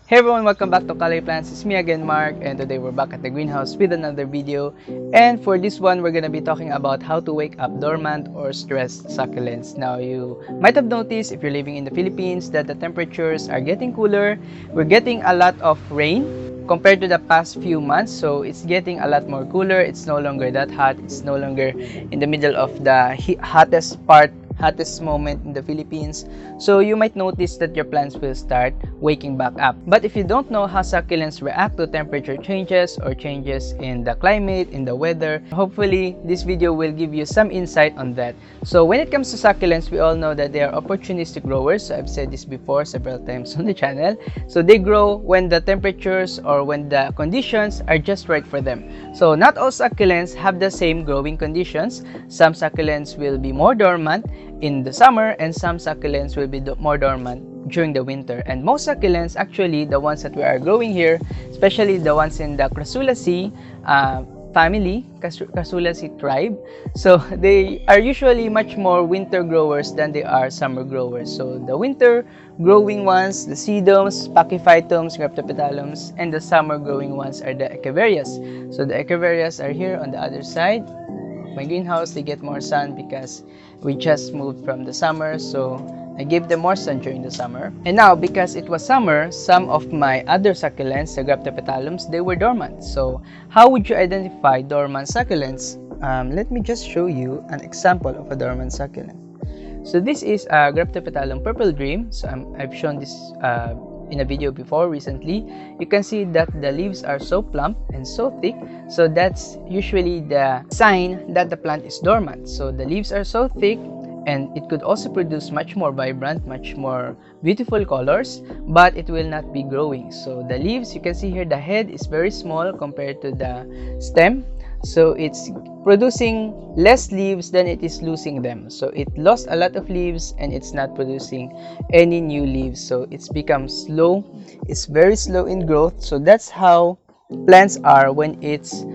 Hey everyone, welcome back to Kalay Plants. It's me again, Mark, and today we're back at the greenhouse with another video. And for this one, we're gonna be talking about how to wake up dormant or stressed succulents. Now, you might have noticed if you're living in the Philippines that the temperatures are getting cooler. We're getting a lot of rain compared to the past few months, so it's getting a lot more cooler. It's no longer that hot. It's no longer in the middle of the hottest moment in the Philippines. So you might notice that your plants will start waking back up. But if you don't know how succulents react to temperature changes or changes in the climate, in the weather, hopefully this video will give you some insight on that. So when it comes to succulents, we all know that they are opportunistic growers. So I've said this before several times on the channel. So they grow when the temperatures or when the conditions are just right for them. So not all succulents have the same growing conditions. Some succulents will be more dormant in the summer and some succulents will be more dormant during the winter. And most succulents, actually the ones that we are growing here, especially the ones in the Crassulaceae family, Crassulaceae tribe, so they are usually much more winter growers than they are summer growers. So the winter growing ones, the sedums, pachyphytums, graptopetalums, and the summer growing ones are the echeverias. So the echeverias are here on the other side. My greenhouse, they get more sun because we just moved from the summer, so I gave them more sun during the summer. And now, because it was summer, some of my other succulents, the graptopetalums, they were dormant. So how would you identify dormant succulents? Let me just show you an example of a dormant succulent. So this is a graptopetalum purple dream. So I've shown this in a video before recently. You can see that the leaves are so plump and so thick, so that's usually the sign that the plant is dormant. So the leaves are so thick and it could also produce much more vibrant, much more beautiful colors, but it will not be growing. So the leaves, you can see here, the head is very small compared to the stem, so it's producing less leaves than it is losing them. So it lost a lot of leaves and it's not producing any new leaves, so it's become slow. It's very slow in growth. So that's how plants are when it's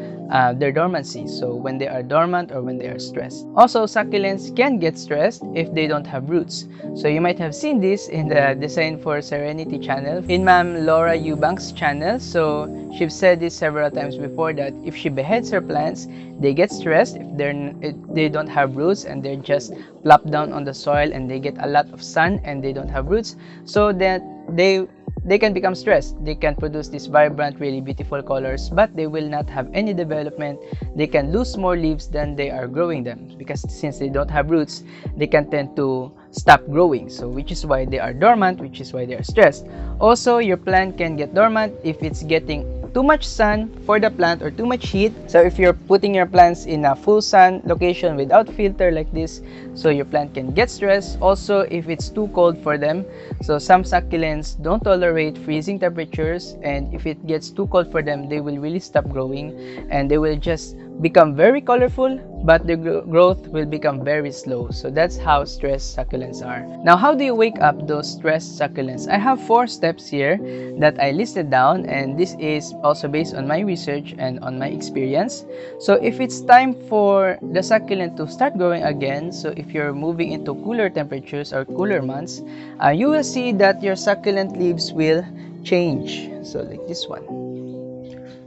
their dormancy, so when they are dormant or when they are stressed. Also, succulents can get stressed if they don't have roots. So you might have seen this in the Design for Serenity channel, in Ma'am Laura Eubank's channel. So she's said this several times before, that if she beheads her plants, they get stressed if they don't have roots and they're just plopped down on the soil and they get a lot of sun and they don't have roots, so that they can become stressed. They can produce these vibrant, really beautiful colors, but they will not have any development. They can lose more leaves than they are growing them, because since they don't have roots, they can tend to stop growing. So which is why they are dormant, which is why they are stressed. Also, your plant can get dormant if it's getting too much sun for the plant or too much heat. So if you're putting your plants in a full sun location without filter like this, so your plant can get stressed. Also, if it's too cold for them, so some succulents don't tolerate freezing temperatures, and if it gets too cold for them, they will really stop growing and they will just become very colorful, but the growth will become very slow. So that's how stressed succulents are. Now, how do you wake up those stressed succulents? I have 4 steps here that I listed down, and this is also based on my research and on my experience. So if it's time for the succulent to start growing again, so if you're moving into cooler temperatures or cooler months, you will see that your succulent leaves will change. So like this one.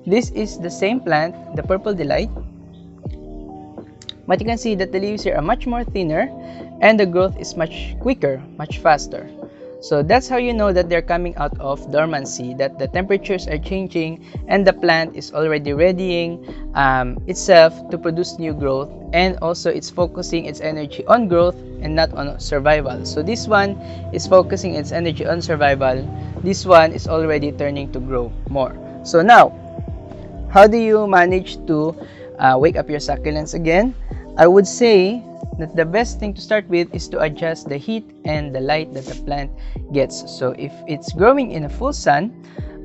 This is the same plant, the Purple Delight, but you can see that the leaves here are much more thinner and the growth is much quicker, much faster. So that's how you know that they're coming out of dormancy, that the temperatures are changing and the plant is already readying itself to produce new growth, and also it's focusing its energy on growth and not on survival. So this one is focusing its energy on survival. This one is already turning to grow more. So now, how do you manage to wake up your succulents again? I would say that the best thing to start with is to adjust the heat and the light that the plant gets. So if it's growing in a full sun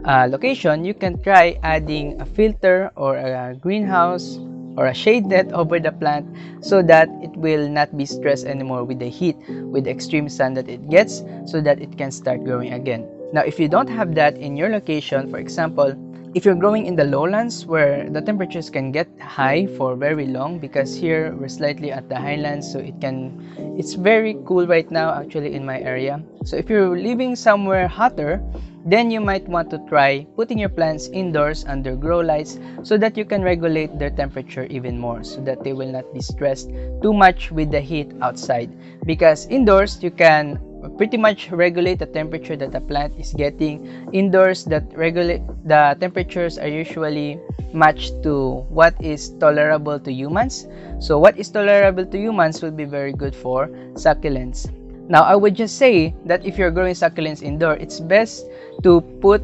location, you can try adding a filter or a greenhouse or a shade net over the plant, so that it will not be stressed anymore with the heat, with the extreme sun that it gets, so that it can start growing again. Now, if you don't have that in your location, for example, if you're growing in the lowlands where the temperatures can get high for very long, because here we're slightly at the highlands, so it's very cool right now actually in my area. So if you're living somewhere hotter, then you might want to try putting your plants indoors under grow lights so that you can regulate their temperature even more, so that they will not be stressed too much with the heat outside. Because indoors, you can pretty much regulate the temperature that the plant is getting. Indoors, the temperatures are usually matched to what is tolerable to humans. So what is tolerable to humans will be very good for succulents. Now, I would just say that if you're growing succulents indoor, it's best to put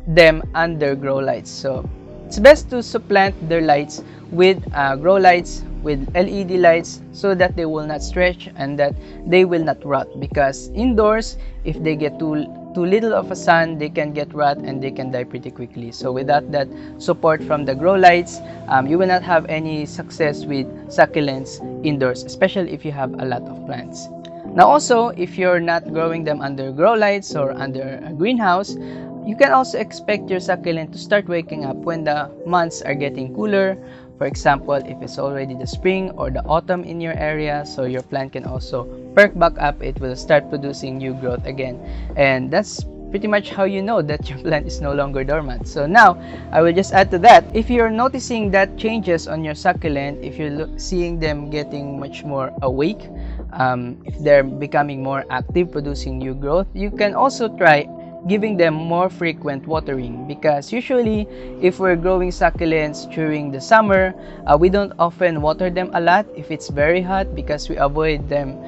them under grow lights. So it's best to supplant their lights with grow lights, with LED lights, so that they will not stretch and that they will not rot. Because indoors, if they get too little of a sun, they can get rot and they can die pretty quickly. So without that support from the grow lights, you will not have any success with succulents indoors, especially if you have a lot of plants. Now also, if you're not growing them under grow lights or under a greenhouse, you can also expect your succulent to start waking up when the months are getting cooler. For example, if it's already the spring or the autumn in your area, so your plant can also perk back up, it will start producing new growth again. And that's pretty much how you know that your plant is no longer dormant. So now, I will just add to that, if you're noticing that changes on your succulent, if you're seeing them getting much more awake, if they're becoming more active, producing new growth, you can also try giving them more frequent watering. Because usually, if we're growing succulents during the summer, we don't often water them a lot if it's very hot, because we avoid them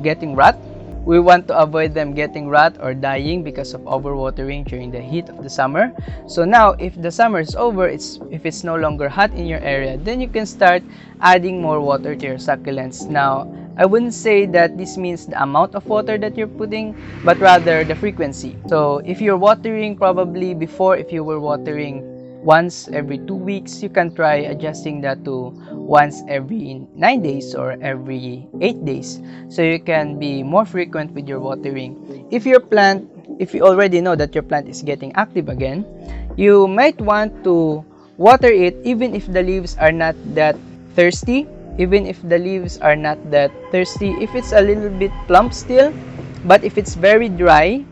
getting rot. We want to avoid them getting rot or dying because of overwatering during the heat of the summer. So now, if the summer is over, if it's no longer hot in your area, then you can start adding more water to your succulents. Now, I wouldn't say that this means the amount of water that you're putting, but rather the frequency. So if you're watering probably before, if you were watering once every 2 weeks, you can try adjusting that to once every 9 days or every 8 days. So you can be more frequent with your watering. If you already know that your plant is getting active again, you might want to water it even if the leaves are not that thirsty. Even if the leaves are not that thirsty, if it's a little bit plump still, but if it's very dry,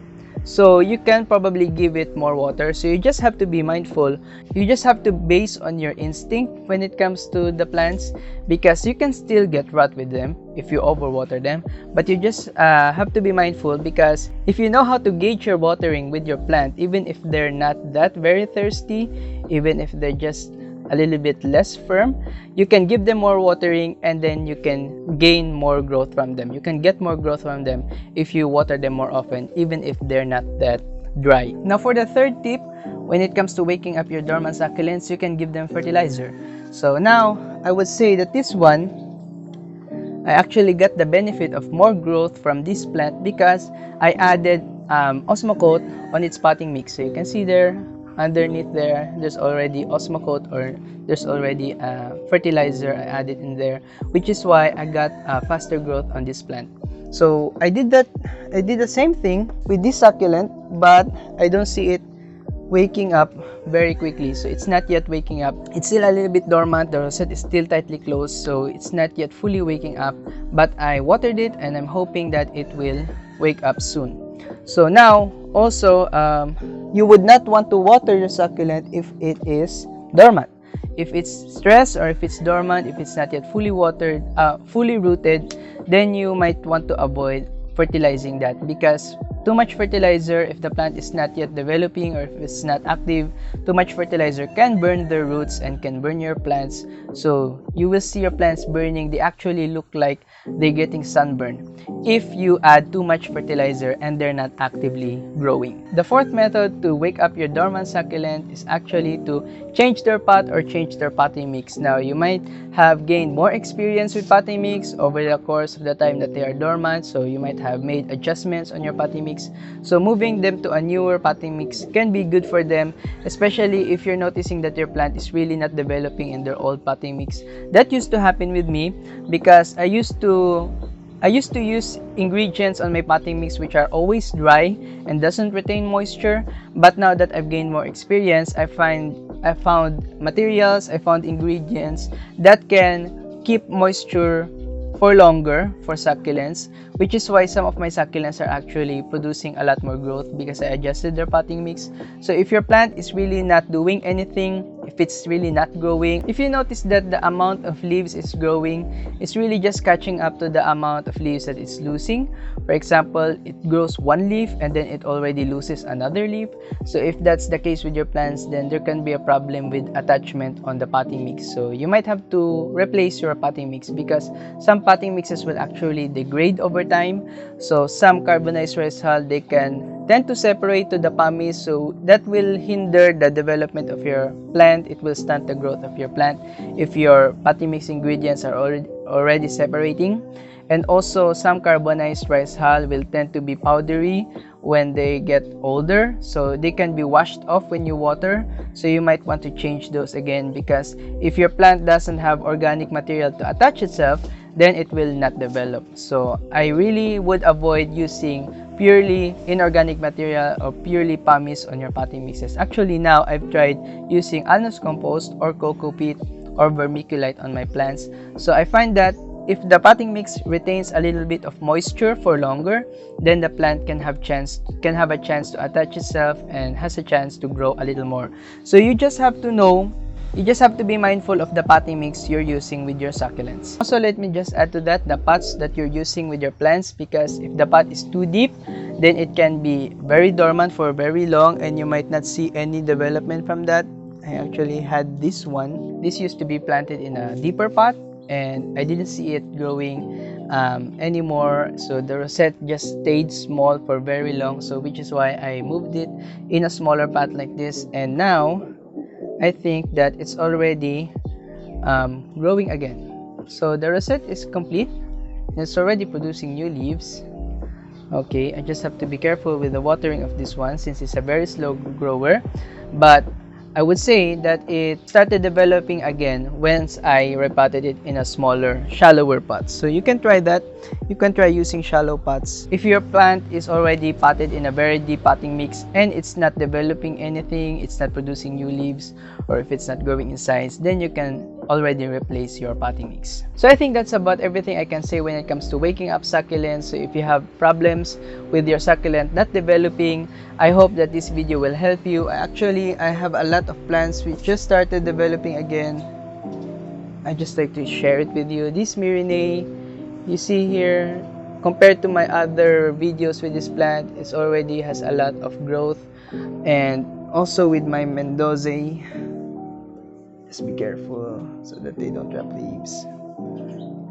so you can probably give it more water. So you just have to be mindful. You just have to base on your instinct when it comes to the plants, because you can still get rot with them if you overwater them. But you just have to be mindful, because if you know how to gauge your watering with your plant, even if they're not that very thirsty, even if they're just a little bit less firm, you can give them more watering and then you can gain more growth from them. You can get more growth from them if you water them more often, even if they're not that dry. Now for the third tip, when it comes to waking up your dormant succulents, you can give them fertilizer. So now, I would say that this one, I actually got the benefit of more growth from this plant because I added Osmocote on its potting mix. So you can see there, underneath there's already Osmocote, or there's already fertilizer I added in there, which is why I got faster growth on this plant. So I did the same thing with this succulent, but I don't see it waking up very quickly. So it's not yet waking up. It's still a little bit dormant. The rosette is still tightly closed, so it's not yet fully waking up, but I watered it and I'm hoping that it will wake up soon. So now also, you would not want to water your succulent if it is dormant. If it's stressed or if it's dormant, if it's not yet fully watered, fully rooted, then you might want to avoid fertilizing that, because too much fertilizer, if the plant is not yet developing or if it's not active, too much fertilizer can burn the roots and can burn your plants. So you will see your plants burning. They actually look like they're getting sunburned if you add too much fertilizer and they're not actively growing. The fourth method to wake up your dormant succulent is actually to change their pot or change their potting mix. Now, you might have gained more experience with potting mix over the course of the time that they are dormant, so you might have made adjustments on your potting mix. So moving them to a newer potting mix can be good for them, especially if you're noticing that your plant is really not developing in their old potting mix. That used to happen with me because I used to use ingredients on my potting mix which are always dry and doesn't retain moisture. But now that I've gained more experience, I found ingredients that can keep moisture for longer for succulents, which is why some of my succulents are actually producing a lot more growth because I adjusted their potting mix. So if your plant is really not doing anything, if it's really not growing, if you notice that the amount of leaves is growing, it's really just catching up to the amount of leaves that it's losing. For example, it grows one leaf and then it already loses another leaf. So if that's the case with your plants, then there can be a problem with attachment on the potting mix. So you might have to replace your potting mix because some potting mixes will actually degrade over time. So some carbonized rice hull, they can tend to separate to the pomace, so that will hinder the development of your plant. It will stunt the growth of your plant if your potting mix ingredients are already separating. And also some carbonized rice hull will tend to be powdery when they get older, so they can be washed off when you water. So you might want to change those again, because if your plant doesn't have organic material to attach itself, then it will not develop. So I really would avoid using purely inorganic material or purely pumice on your potting mixes. Actually, now I've tried using alnus compost or coco peat or vermiculite on my plants. So I find that if the potting mix retains a little bit of moisture for longer, then the plant can have a chance to attach itself and has a chance to grow a little more. So you just have to be mindful of the potting mix you're using with your succulents. Also, let me just add to that the pots that you're using with your plants, because if the pot is too deep, then it can be very dormant for very long and you might not see any development from that. I actually had this one. This used to be planted in a deeper pot and I didn't see it growing anymore. So the rosette just stayed small for very long, so which is why I moved it in a smaller pot like this, and now I think that it's already growing again. So the rosette is complete and it's already producing new leaves. Okay, I just have to be careful with the watering of this one since it's a very slow grower, but I would say that it started developing again once I repotted it in a smaller, shallower pot. So you can try that. You can try using shallow pots. If your plant is already potted in a very deep potting mix and it's not developing anything, it's not producing new leaves, or if it's not growing in size, then you can already replace your potting mix. So I think that's about everything I can say when it comes to waking up succulents. So if you have problems with your succulent not developing, I hope that this video will help you. Actually, I have a lot of plants which just started developing again. I just like to share it with you. This Myrinae, you see here, compared to my other videos with this plant, it already has a lot of growth. And also with my Mendoza, just be careful so that they don't drop leaves.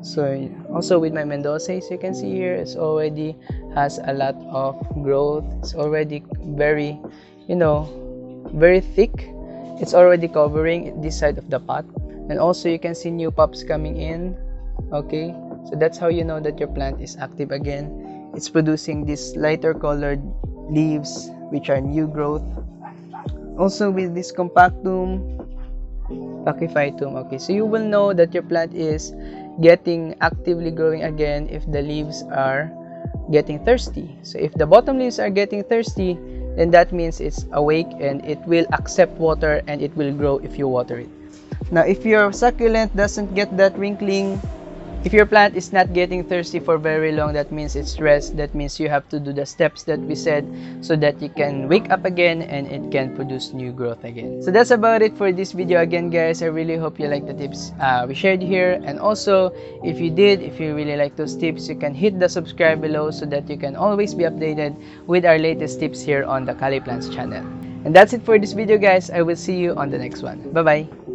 So also with my Mendoza, as you can see here, it's already has a lot of growth. It's already very, very thick. It's already covering this side of the pot, and also you can see new pups coming in. Okay, so that's how you know that your plant is active again. It's producing these lighter colored leaves which are new growth. Also with this compactum, pachyphytum. Okay, so you will know that your plant is getting actively growing again if the leaves are getting thirsty. So if the bottom leaves are getting thirsty, then that means it's awake and it will accept water and it will grow if you water it. Now if your succulent doesn't get that wrinkling, if your plant is not getting thirsty for very long, that means it's stressed. That means you have to do the steps that we said so that you can wake up again and it can produce new growth again. So that's about it for this video again, guys. I really hope you like the tips we shared here. And also, if you really like those tips, you can hit the subscribe below so that you can always be updated with our latest tips here on the Cali Plants channel. And that's it for this video, guys. I will see you on the next one. Bye-bye.